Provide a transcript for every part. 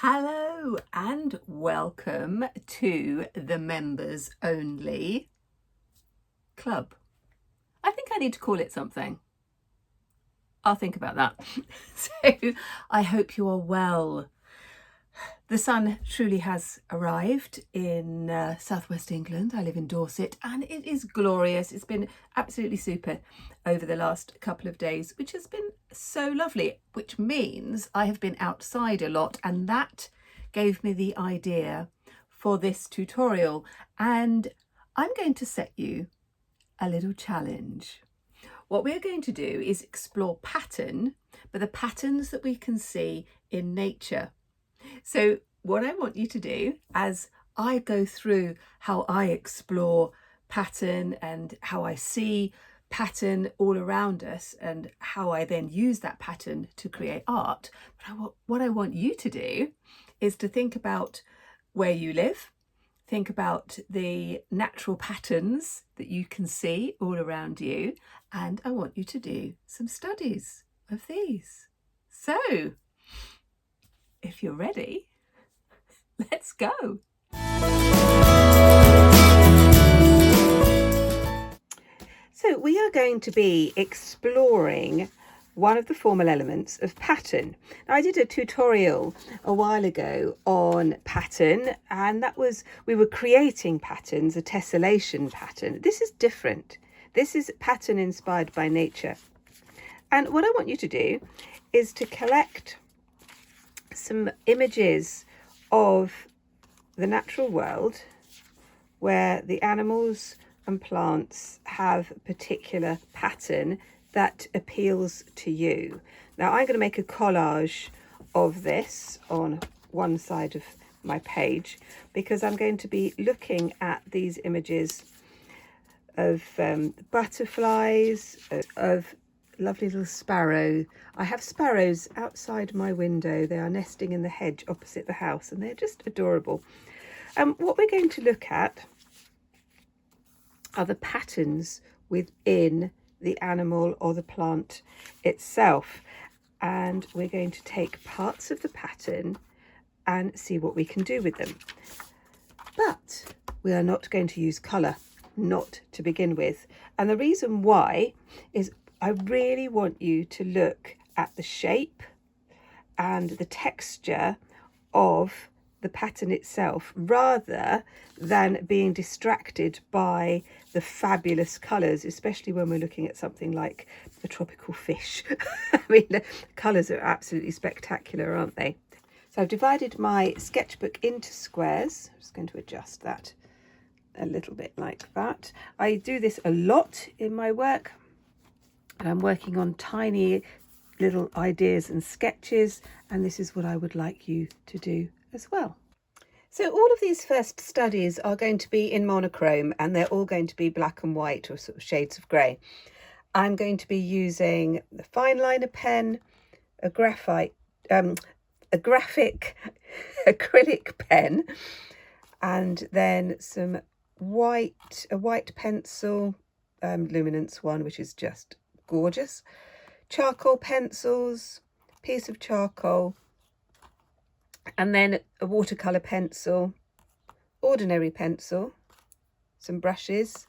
Hello and welcome to the members only club. I think I need to call it something. I'll think about that. So I hope you are well. The sun truly has arrived in southwest England. I live in Dorset and it is glorious. It's been absolutely super over the last couple of days, which has been so lovely, which means I have been outside a lot, and that gave me the idea for this tutorial. And I'm going to set you a little challenge. What we're going to do is explore pattern, but the patterns that we can see in nature. So what I want you to do, as I go through how I explore pattern and how I see pattern all around us and how I then use that pattern to create art, but what I want you to do is to think about where you live, think about the natural patterns that you can see all around you, and I want you to do some studies of these. So if you're ready, let's go. So we are going to be exploring one of the formal elements of pattern. Now, I did a tutorial a while ago on pattern, and that was, we were creating patterns, a tessellation pattern. This is different. This is pattern inspired by nature. And what I want you to do is to collect some images of the natural world where the animals and plants have a particular pattern that appeals to you. Now I'm going to make a collage of this on one side of my page because I'm going to be looking at these images of butterflies, of lovely little sparrow. I have sparrows outside my window. They are nesting in the hedge opposite the house and they're just adorable. What we're going to look at are the patterns within the animal or the plant itself, and we're going to take parts of the pattern and see what we can do with them. But we are not going to use colour, not to begin with, and the reason why is I really want you to look at the shape and the texture of the pattern itself rather than being distracted by the fabulous colours, especially when we're looking at something like a tropical fish. I mean, the colours are absolutely spectacular, aren't they? So I've divided my sketchbook into squares. I'm just going to adjust that a little bit like that. I do this a lot in my work, and I'm working on tiny little ideas and sketches, and this is what I would like you to do as well. So all of these first studies are going to be in monochrome, and they're all going to be black and white or sort of shades of grey. I'm going to be using the fine liner pen, a graphic acrylic pen, and then some a white pencil, luminance one, which is just gorgeous, charcoal pencils, piece of charcoal, and then a watercolor pencil, ordinary pencil, some brushes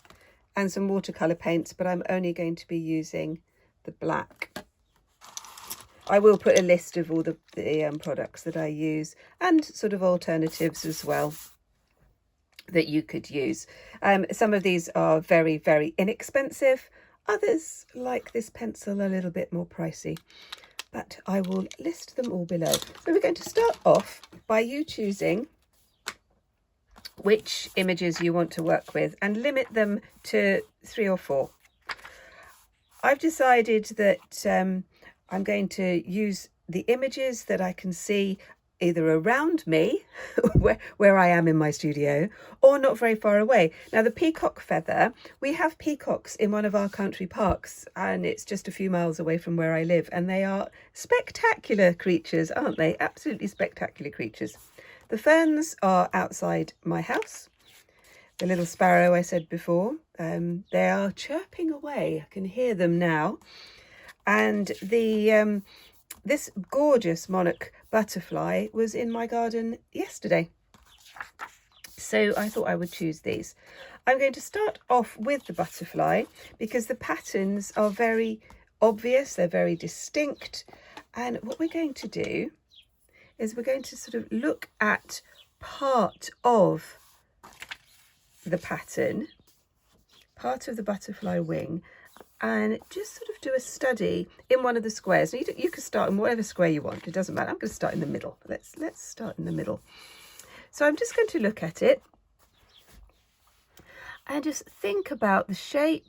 and some watercolor paints, but I'm only going to be using the black. I will put a list of all the products that I use and sort of alternatives as well that you could use. Some of these are very, very inexpensive. Others, like this pencil, a little bit more pricey, but I will list them all below. So we're going to start off by you choosing which images you want to work with and limit them to 3 or 4. I've decided that I'm going to use the images that I can see either around me, where I am in my studio, or not very far away. Now, the peacock feather, we have peacocks in one of our country parks, and it's just a few miles away from where I live, and they are spectacular creatures, aren't they? Absolutely spectacular creatures. The ferns are outside my house. The little sparrow I said before, they are chirping away. I can hear them now. And the this gorgeous butterfly was in my garden yesterday. So I thought I would choose these. I'm going to start off with the butterfly because the patterns are very obvious, they're very distinct. And what we're going to do is we're going to sort of look at part of the pattern, part of the butterfly wing, and just sort of do a study in one of the squares. Now you can start in whatever square you want, it doesn't matter. I'm going to start in the middle. Let's start in the middle. So I'm just going to look at it and just think about the shape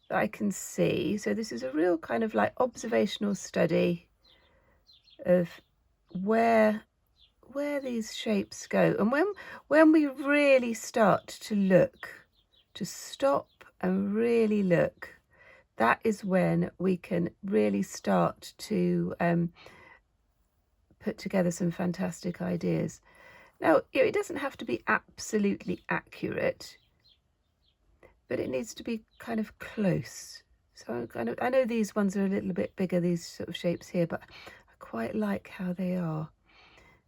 that I can see. So this is a real kind of like observational study of where these shapes go. And when we really start to look, to stop and really look, that is when we can really start to put together some fantastic ideas. Now, it doesn't have to be absolutely accurate, but it needs to be kind of close. So I know these ones are a little bit bigger, these sort of shapes here, but I quite like how they are.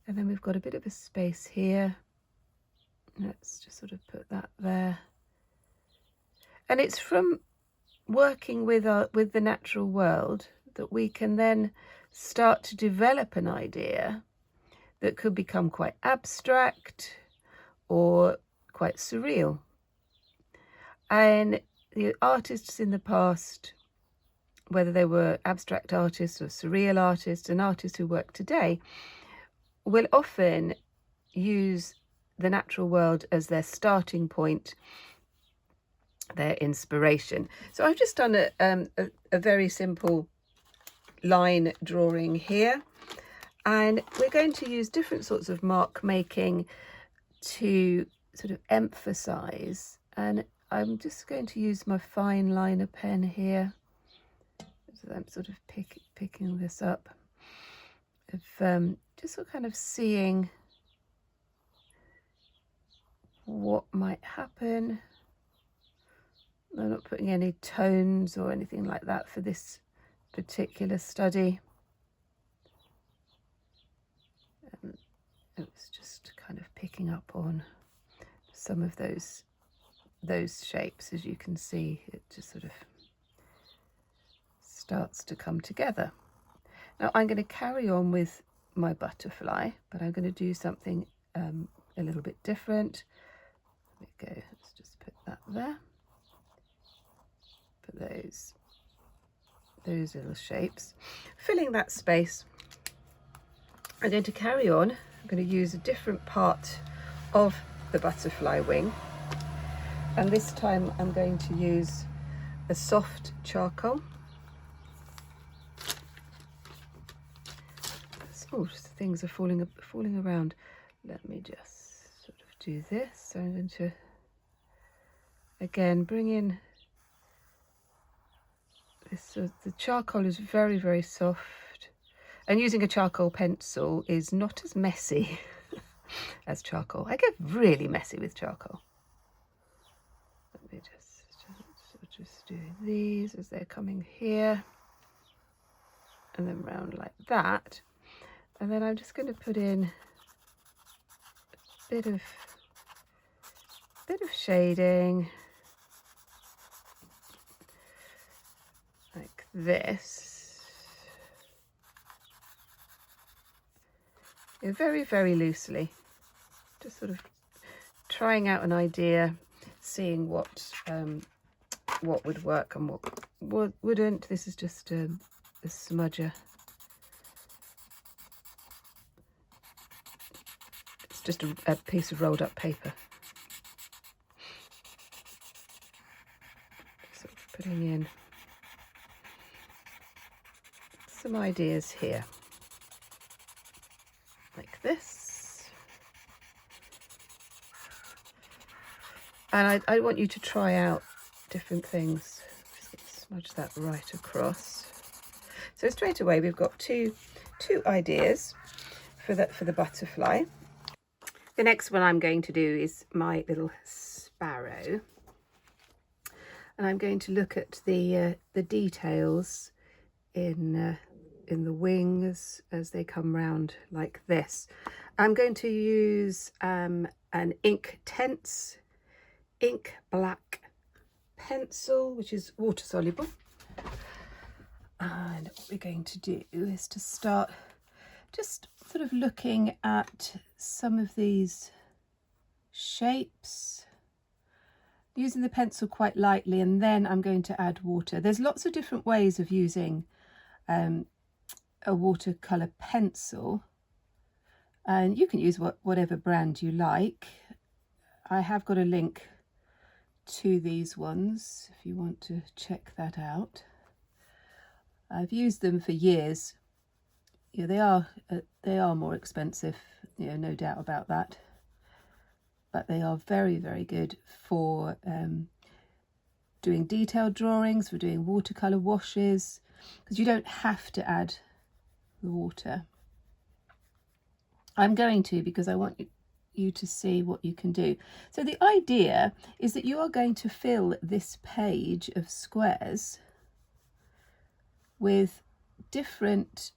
And then we've got a bit of a space here. Let's just sort of put that there. And it's from working with the natural world that we can then start to develop an idea that could become quite abstract or quite surreal. And the artists in the past, whether they were abstract artists or surreal artists, and artists who work today, will often use the natural world as their starting point, their inspiration. So I've just done a very simple line drawing here, and we're going to use different sorts of mark making to sort of emphasize, and I'm just going to use my fine liner pen here. So I'm sort of picking this up, of just sort of kind of seeing what might happen. I'm not putting any tones or anything like that for this particular study. It was just kind of picking up on some of those shapes. As you can see, it just sort of starts to come together. Now I'm going to carry on with my butterfly, but I'm going to do something a little bit different. There we go. Let's just put that there. Put those little shapes, filling that space. I'm going to carry on. I'm going to use a different part of the butterfly wing, and this time I'm going to use a soft charcoal. Oh, things are falling around. Let me just sort of do this. So I'm going to again bring in this. The charcoal is very, very soft, and using a charcoal pencil is not as messy as charcoal. I get really messy with charcoal. Let me just do these as they're coming here, and then round like that. And then I'm just going to put in a bit of shading like this. Very, very loosely. Just sort of trying out an idea, seeing what would work and what wouldn't. This is just a smudger. Just a piece of rolled up paper. Sort of putting in some ideas here, like this. And I want you to try out different things. Just going to smudge that right across. So straight away we've got two ideas for the butterfly. The next one I'm going to do is my little sparrow, and I'm going to look at the details in in the wings as they come round like this. I'm going to use an Inktense ink black pencil, which is water soluble. And what we're going to do is to start just sort of looking at some of these shapes, using the pencil quite lightly, and then I'm going to add water. There's lots of different ways of using a watercolor pencil, and you can use whatever brand you like. I have got a link to these ones if you want to check that out. I've used them for years. Yeah, they are more expensive, no doubt about that, but they are very, very good for doing detailed drawings, for doing watercolor washes, because you don't have to add the water. I'm going to, because I want you to see what you can do. So the idea is that you are going to fill this page of squares with different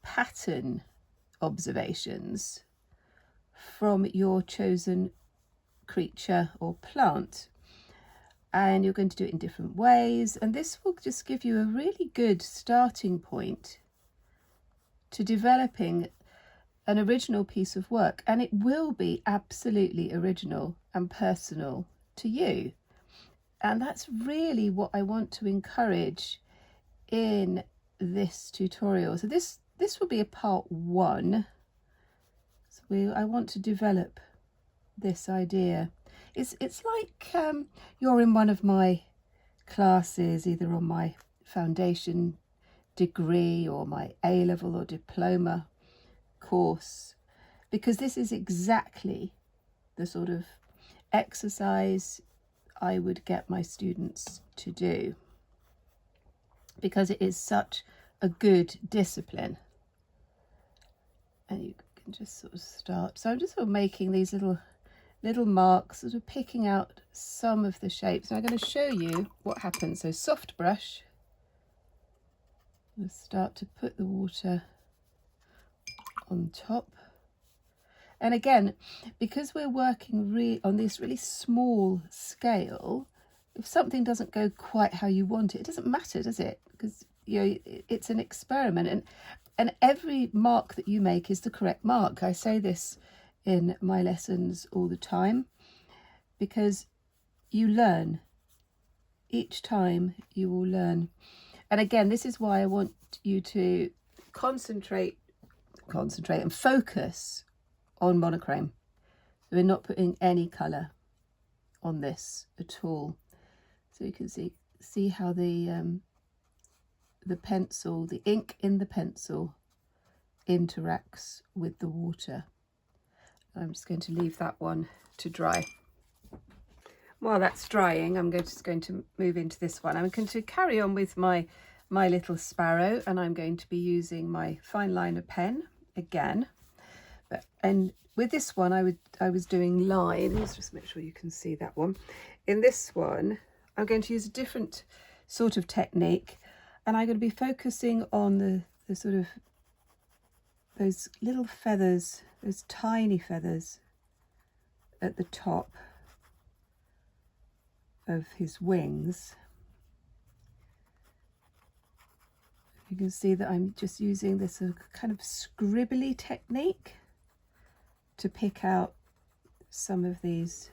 pattern observations from your chosen creature or plant, and you're going to do it in different ways, and this will just give you a really good starting point to developing an original piece of work, and it will be absolutely original and personal to you. And that's really what I want to encourage in this tutorial. So this will be a part 1. So I want to develop this idea. It's like you're in one of my classes, either on my foundation degree or my A-level or diploma course, because this is exactly the sort of exercise I would get my students to do, because it is such a good discipline. And you can just sort of start. So I'm just sort of making these little marks, sort of picking out some of the shapes. And I'm going to show you what happens. So soft brush, we'll start to put the water on top. And again, because we're working on this really small scale, if something doesn't go quite how you want it, it doesn't matter, does it? Because it's an experiment, and every mark that you make is the correct mark. I say this in my lessons all the time, because you learn. Each time you will learn. And again, this is why I want you to concentrate and focus on monochrome. We're not putting any colour on this at all. So you can see how the pencil, the ink in the pencil interacts with the water. I'm just going to leave that one to dry. While that's drying, I'm just going to move into this one. I'm going to carry on with my Little Sparrow, and I'm going to be using my fine liner pen again. And with this one, I was doing lines. Let's just make sure you can see that one. In this one, I'm going to use a different sort of technique, and I'm going to be focusing on the sort of those little feathers, those tiny feathers at the top of his wings. You can see that I'm just using this kind of scribbly technique to pick out some of these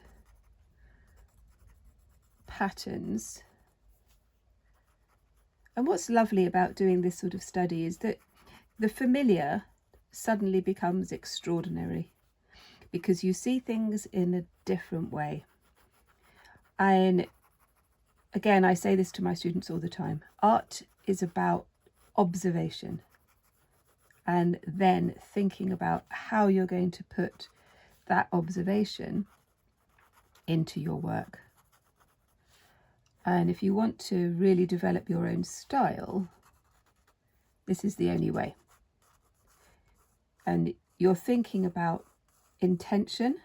patterns. And what's lovely about doing this sort of study is that the familiar suddenly becomes extraordinary, because you see things in a different way. And again, I say this to my students all the time, art is about observation, and then thinking about how you're going to put that observation into your work. And if you want to really develop your own style, this is the only way. And you're thinking about intention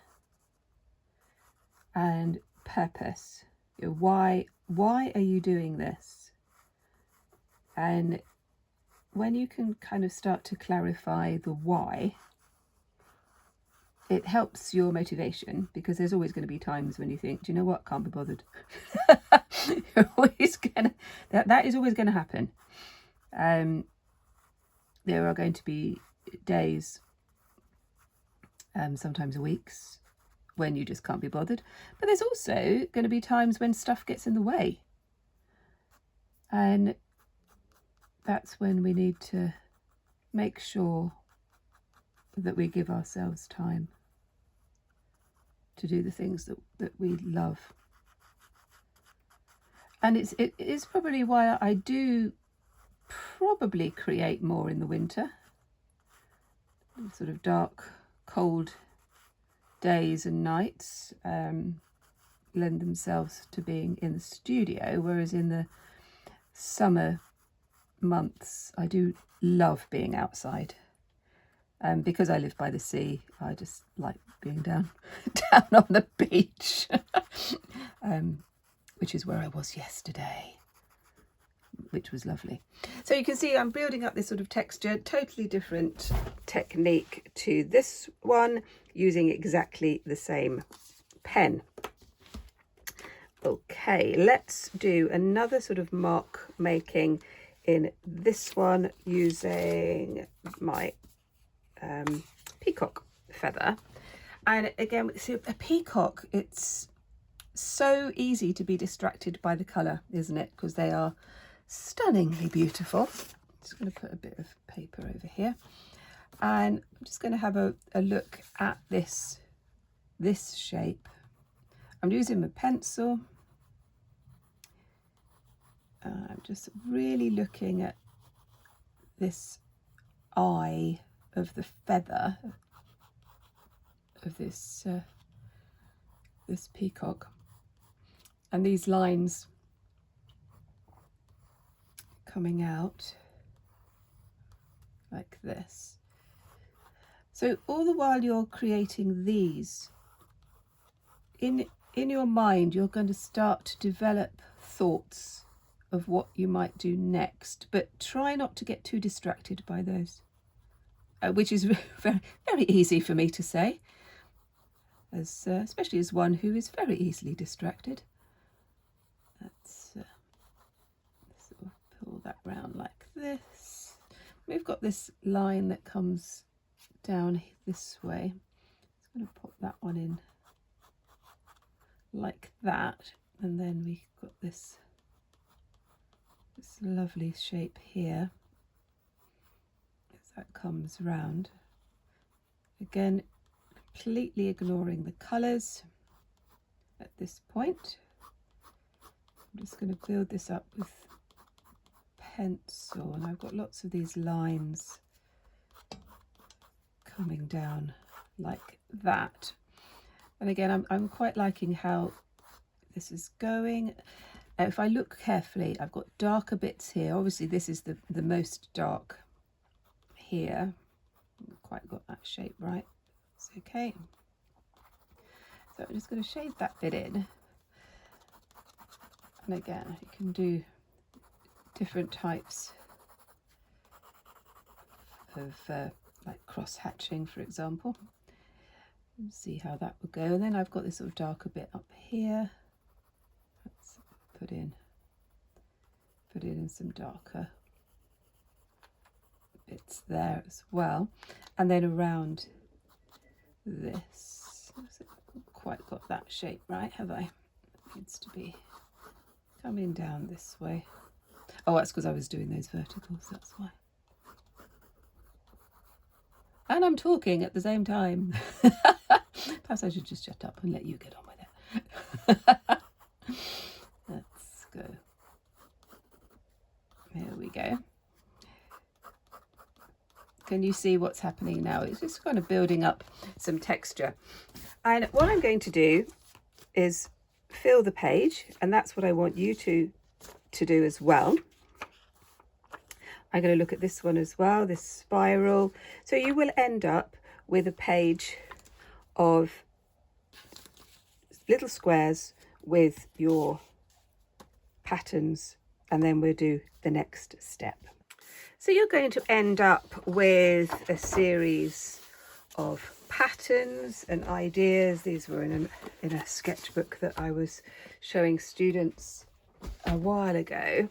and purpose. Why are you doing this? And when you can kind of start to clarify the why, it helps your motivation, because there's always going to be times when you think, do you know what, can't be bothered. You're always gonna, that is always going to happen. There are going to be days, sometimes weeks, when you just can't be bothered. But there's also going to be times when stuff gets in the way. And that's when we need to make sure that we give ourselves time to do the things that we love. And it is probably why I do probably create more in the winter. Sort of dark, cold days and nights lend themselves to being in the studio, whereas in the summer months I do love being outside. Because I live by the sea, I just like being down on the beach, which is where I was yesterday, which was lovely. So you can see I'm building up this sort of texture, totally different technique to this one, using exactly the same pen. Okay, let's do another sort of mark making in this one using my Peacock Feather. And again, see, a peacock, it's so easy to be distracted by the colour, isn't it? Because they are stunningly beautiful. I'm just going to put a bit of paper over here, and I'm just going to have a look at this shape. I'm using my pencil. I'm just really looking at this eye of the feather of this this peacock, and these lines coming out like this. So all the while you're creating these, in your mind you're going to start to develop thoughts of what you might do next, but try not to get too distracted by those. Which is very, very easy for me to say, as especially as one who is very easily distracted. Let's sort of pull that round like this. We've got this line that comes down this way. I'm going to pop that one in like that, and then we've got this lovely shape here. That comes round. Again, completely ignoring the colours at this point. I'm just going to build this up with pencil, and I've got lots of these lines coming down like that. And again, I'm quite liking how this is going. If I look carefully, I've got darker bits here. Obviously this is the most dark here. Not quite got that shape right. It's okay. So I'm just going to shade that bit in. And again, you can do different types of like cross hatching, for example. Let's see how that will go. And then I've got this sort of darker bit up here. Let's put in some darker bits there as well, and then around this. I haven't quite got that shape right, have I? It needs to be coming down this way. Oh, that's because I was doing those verticals, that's why. And I'm talking at the same time. Perhaps I should just shut up and let you get on with it. Let's go. Here we go. Can you see what's happening now? It's just kind of building up some texture. And what I'm going to do is fill the page, and that's what I want you to do as well. I'm going to look at this one as well, this spiral. So you will end up with a page of little squares with your patterns, and then we'll do the next step. So you're going to end up with a series of patterns and ideas. These were in a sketchbook that I was showing students a while ago.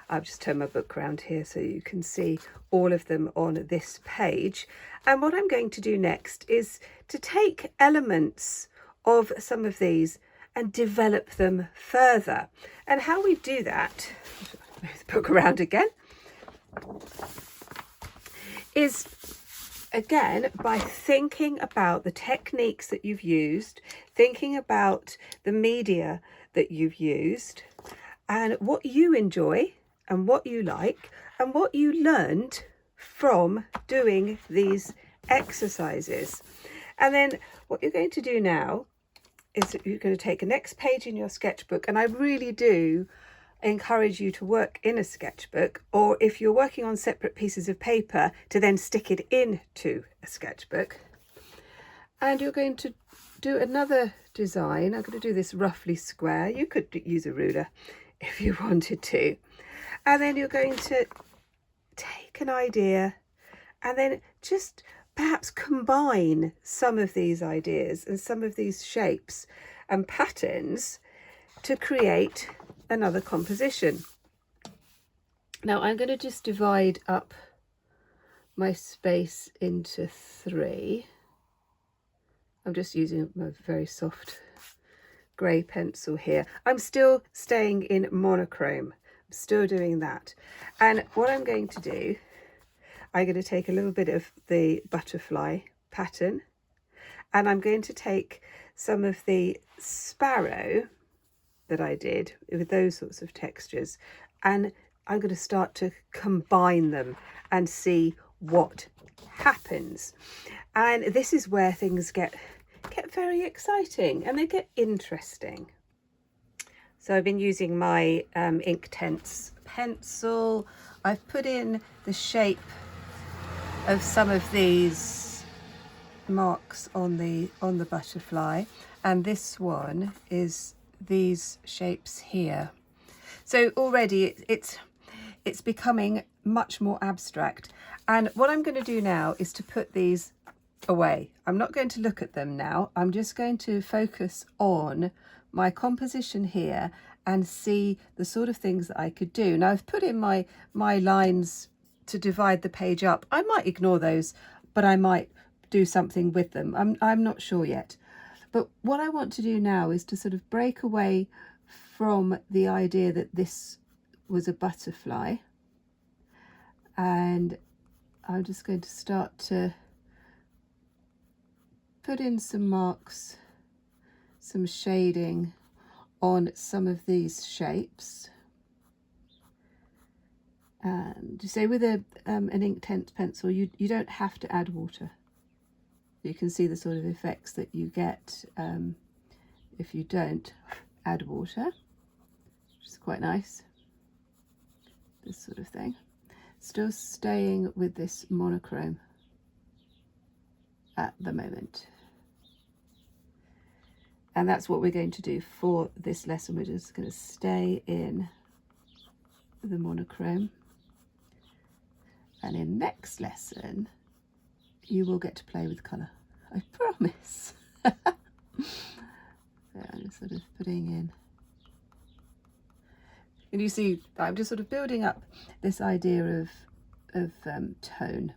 I've just turned my book around here so you can see all of them on this page. And what I'm going to do next is to take elements of some of these and develop them further. And how we do that, move the book around again, is again by thinking about the techniques that you've used, thinking about the media that you've used, and what you enjoy and what you like and what you learned from doing these exercises. And then what you're going to do now is that you're going to take a next page in your sketchbook, and I really do encourage you to work in a sketchbook, or if you're working on separate pieces of paper, to then stick it into a sketchbook. And you're going to do another design. I'm going to do this roughly square. You could use a ruler if you wanted to. And then you're going to take an idea and then just perhaps combine some of these ideas and some of these shapes and patterns to create another composition. Now I'm going to just divide up my space into 3. I'm just using a very soft grey pencil here. I'm still staying in monochrome. I'm still doing that. And what I'm going to do, I'm going to take a little bit of the butterfly pattern, and I'm going to take some of the sparrow that I did with those sorts of textures, and I'm going to start to combine them and see what happens. And this is where things get very exciting and they get interesting. So I've been using my Inktense pencil. I've put in the shape of some of these marks on the butterfly, and this one is these shapes here. So already it's becoming much more abstract, and what I'm going to do now is to put these away. I'm not going to look at them now. I'm just going to focus on my composition here and see the sort of things that I could do. Now I've put in my lines to divide the page up. I might ignore those, but I might do something with them. I'm not sure yet. But what I want to do now is to sort of break away from the idea that this was a butterfly, and I'm just going to start to put in some marks, some shading on some of these shapes. And so with an Inktense pencil, you don't have to add water. You can see the sort of effects that you get if you don't add water, which is quite nice. This sort of thing. Still staying with this monochrome at the moment. And that's what we're going to do for this lesson. We're just going to stay in the monochrome. And in next lesson, you will get to play with colour. I promise. So I'm just sort of putting in. And you see, I'm just sort of building up this idea of tone.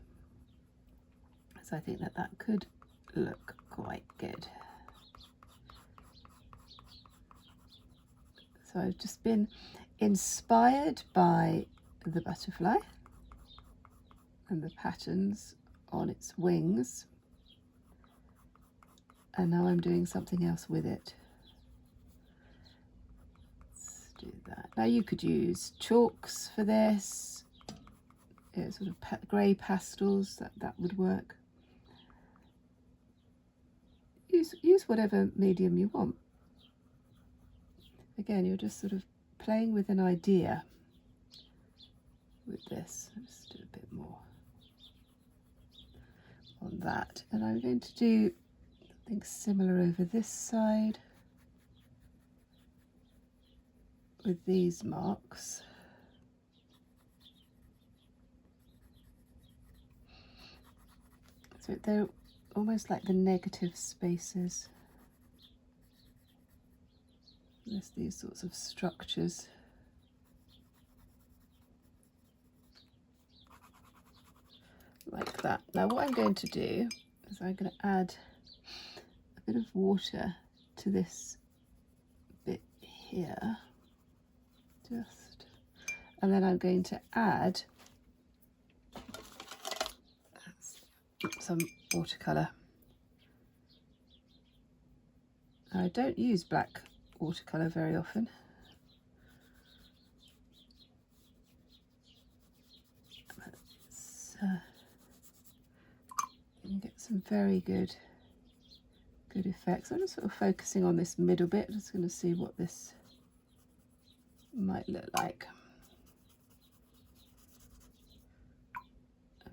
So I think that could look quite good. So I've just been inspired by the butterfly and the patterns on its wings, and now I'm doing something else with it. Let's do that. Now you could use chalks for this, sort of grey pastels, that would work. Use whatever medium you want. Again, you're just sort of playing with an idea with this. Let's do a bit more on that. And I'm going to do something similar over this side with these marks. So they're almost like the negative spaces. There's these sorts of structures. Like that. Now what I'm going to do is I'm going to add a bit of water to this bit here. And then I'm going to add some watercolor. Now, I don't use black watercolor very often. You can get some very good effects. I'm just sort of focusing on this middle bit. Just going to see what this might look like.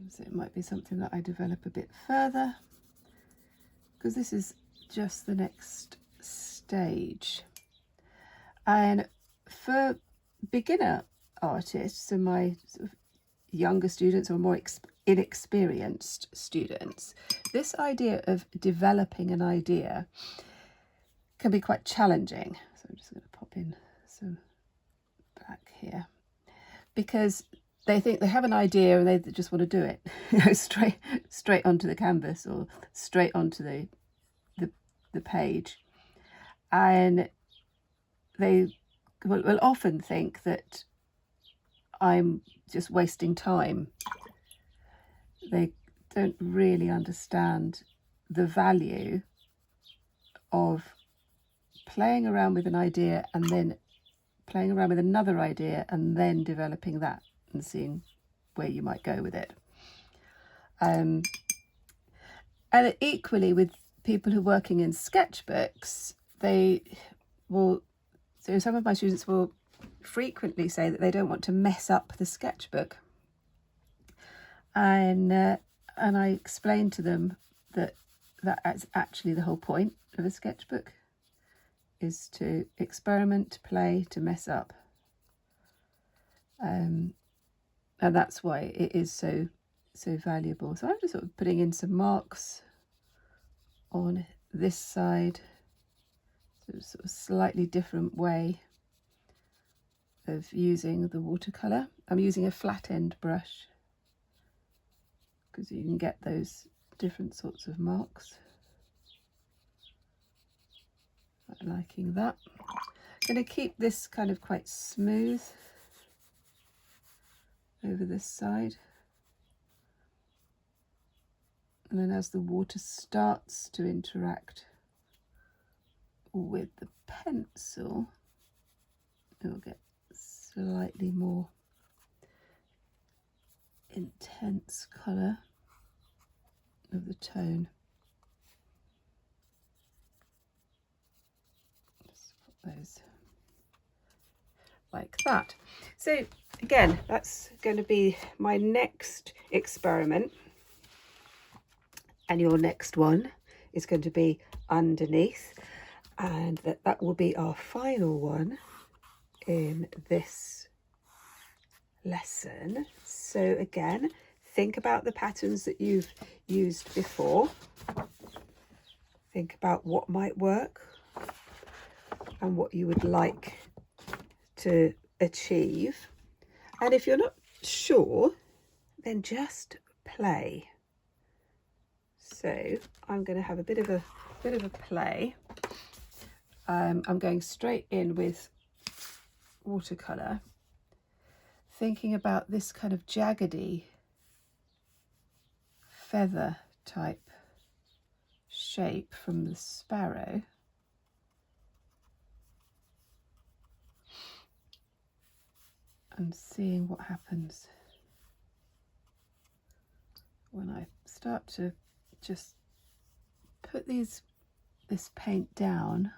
So it might be something that I develop a bit further, because this is just the next stage. And for beginner artists and my sort of younger students or more inexperienced students, this idea of developing an idea can be quite challenging. So I'm just going to pop in some black here, because they think they have an idea and they just want to do it, you know, straight onto the canvas or straight onto the page, and they will often think that I'm just wasting time. They don't really understand the value of playing around with an idea and then playing around with another idea and then developing that and seeing where you might go with it. And equally with people who are working in sketchbooks, they will, so some of my students will frequently say that they don't want to mess up the sketchbook. And I explain to them that that's actually the whole point of a sketchbook, is to experiment, to play, to mess up. And that's why it is so valuable. So I'm just sort of putting in some marks on this side, so sort of slightly different way of using the watercolor. I'm using a flat end brush because you can get those different sorts of marks. I'm liking that. I'm going to keep this kind of quite smooth over this side, and then as the water starts to interact with the pencil, it'll get slightly more intense colour of the tone. Just put those like that. So again, that's going to be my next experiment, and your next one is going to be underneath, and that will be our final one in this lesson. So again, think about the patterns that you've used before. Think about what might work and what you would like to achieve. And if you're not sure, then just play. So I'm going to have a bit of a play. I'm going straight in with watercolor, thinking about this kind of jaggedy feather type shape from the sparrow. And seeing what happens when I start to just put this paint down,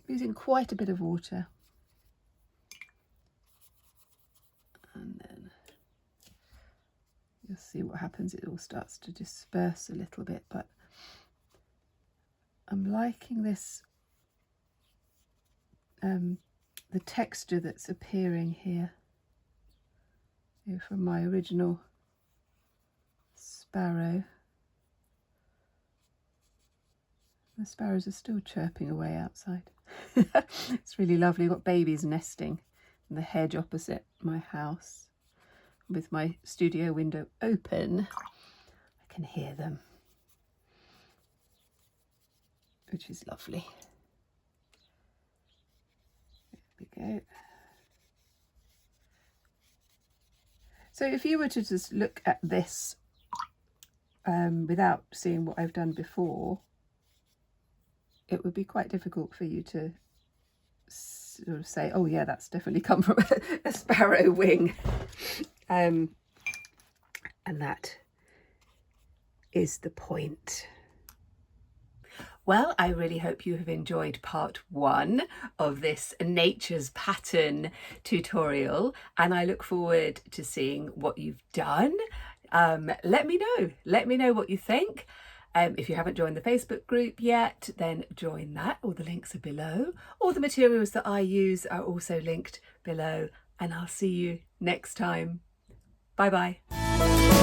using quite a bit of water, and then you'll see what happens. It all starts to disperse a little bit, but I'm liking this, the texture that's appearing here, from my original sparrow. The sparrows are still chirping away outside. It's really lovely. I've got babies nesting in the hedge opposite my house. With my studio window open, I can hear them, which is lovely. There we go. So if you were to just look at this without seeing what I've done before, it would be quite difficult for you to sort of say, oh yeah, that's definitely come from a sparrow wing. And that is the point. Well, I really hope you have enjoyed part 1 of this nature's pattern tutorial, and I look forward to seeing what you've done. Let me know what you think. If you haven't joined the Facebook group yet, then join that. All the links are below. All the materials that I use are also linked below, and I'll see you next time. Bye bye.